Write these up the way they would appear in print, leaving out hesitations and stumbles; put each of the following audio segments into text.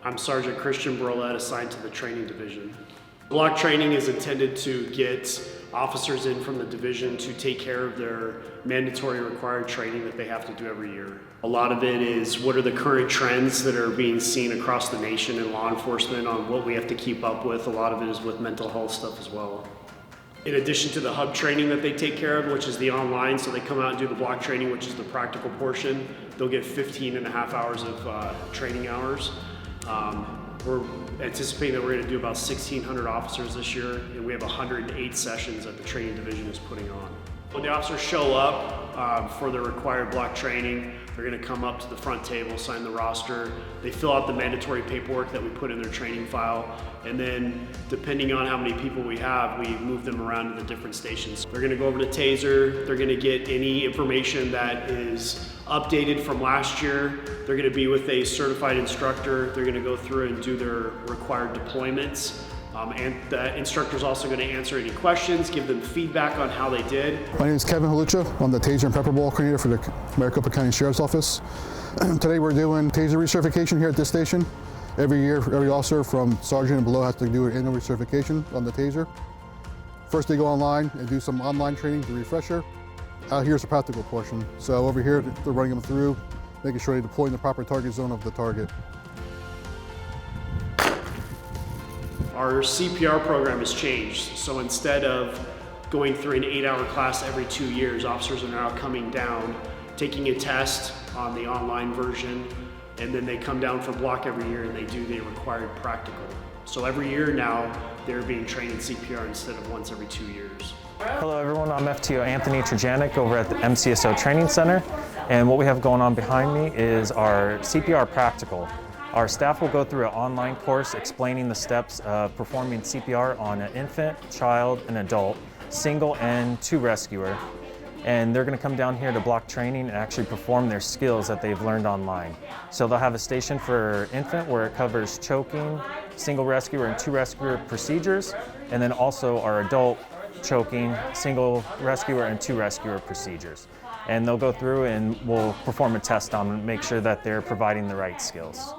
I'm Sergeant Christian Burlett, assigned to the training division. Block training is intended to get officers in from the division to take care of their mandatory required training that they have to do every year. A lot of it is what are the current trends that are being seen across the nation in law enforcement on what we have to keep up with. A lot of it is with mental health stuff as well. In addition to the hub training that they take care of, which is the online, so they come out and do the block training, which is the practical portion, they'll get 15 and a half hours of training hours. We're anticipating that we're going to do about 1,600 officers this year, and we have 108 sessions that the training division is putting on. When the officers show up for the required block training, they're going to come up to the front table, sign the roster. They fill out the mandatory paperwork that we put in their training file, and then depending on how many people we have, we move them around to the different stations. They're going to go over to TASER. They're going to get any information that is updated from last year. They're going to be with a certified instructor. They're going to go through and do their required deployments. And the instructor is also going to answer any questions, give them feedback on how they did. My name is Kevin Halucha. I'm the TASER and Pepper Ball coordinator for the Maricopa County Sheriff's Office. Today we're doing TASER recertification here at this station. Every year, every officer from sergeant and below has to do an annual recertification on the TASER. First they go online and do some online training, the refresher. Out here's the practical portion. So over here, they're running them through, making sure they deploy in the proper target zone of the target. Our CPR program has changed, so instead of going through an 8-hour class every 2 years, officers are now coming down, taking a test on the online version, and then they come down for block every year and they do the required practical. So every year now, they're being trained in CPR instead of once every 2 years. Hello everyone, I'm FTO Anthony Trajanic over at the MCSO Training Center, and what we have going on behind me is our CPR practical. Our staff will go through an online course explaining the steps of performing CPR on an infant, child, and adult, single and two rescuer. And they're going to come down here to block training and actually perform their skills that they've learned online. So they'll have a station for infant where it covers choking, single rescuer, and two rescuer procedures, and then also our adult choking, single rescuer, and two rescuer procedures. And they'll go through and we'll perform a test on them and make sure that they're providing the right skills.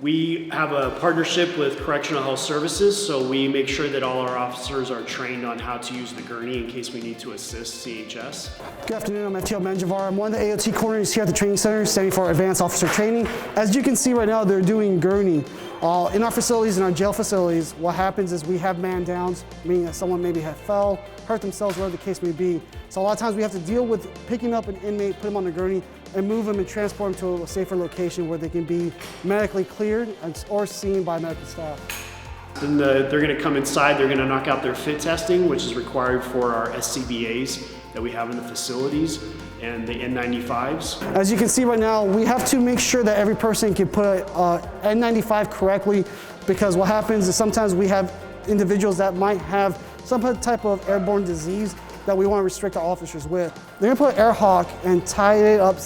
We have a partnership with Correctional Health Services, so we make sure that all our officers are trained on how to use the gurney in case we need to assist CHS. Good afternoon, I'm FTO Manjavar. I'm one of the AOT coordinators here at the training center, standing for Advanced Officer Training. As you can see right now, they're doing gurney. In our facilities, in our jail facilities, what happens is we have man downs, meaning that someone maybe fell, hurt themselves, whatever the case may be. So a lot of times we have to deal with picking up an inmate, put him on the gurney, and move them and transport them to a safer location where they can be medically cleared or seen by medical staff. Then they're going to come inside, they're going to knock out their fit testing, which is required for our SCBAs that we have in the facilities, and the N95s. As you can see right now, we have to make sure that every person can put N95 correctly, because what happens is sometimes we have individuals that might have some type of airborne disease that we want to restrict our officers with. They're going to put air hawk and tie it up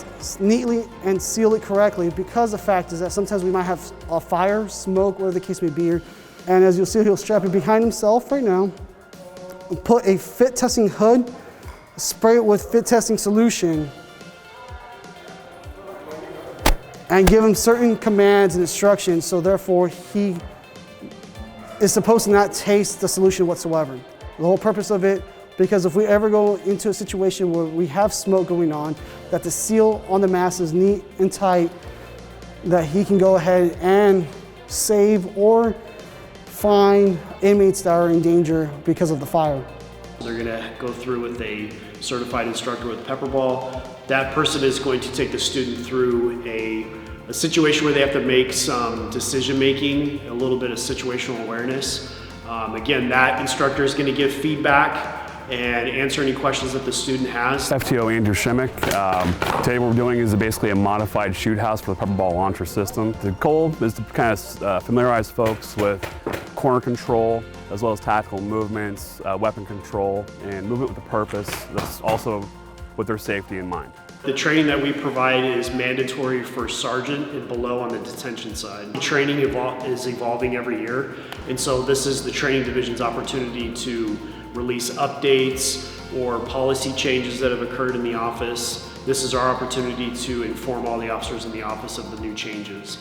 neatly and seal it correctly, because the fact is that sometimes we might have a fire, smoke, whatever the case may be. And as you'll see, he'll strap it behind himself right now, put a fit testing hood, spray it with fit testing solution, and give him certain commands and instructions, so therefore he is supposed to not taste the solution whatsoever. The whole purpose of it, because if we ever go into a situation where we have smoke going on, that the seal on the mask is neat and tight, that he can go ahead and save or find inmates that are in danger because of the fire. They're going to go through with a certified instructor with pepper ball. That person is going to take the student through a situation where they have to make some decision making, a little bit of situational awareness. Again, that instructor is going to give feedback and answer any questions that the student has. FTO Andrew Shimmick. Today what we're doing is basically a modified shoot house for the pepper ball launcher system. The goal is to kind of familiarize folks with corner control, as well as tactical movements, weapon control, and movement with a purpose. That's also with their safety in mind. The training that we provide is mandatory for sergeant and below on the detention side. The training is evolving every year, and so this is the training division's opportunity to release updates or policy changes that have occurred in the office. This is our opportunity to inform all the officers in the office of the new changes.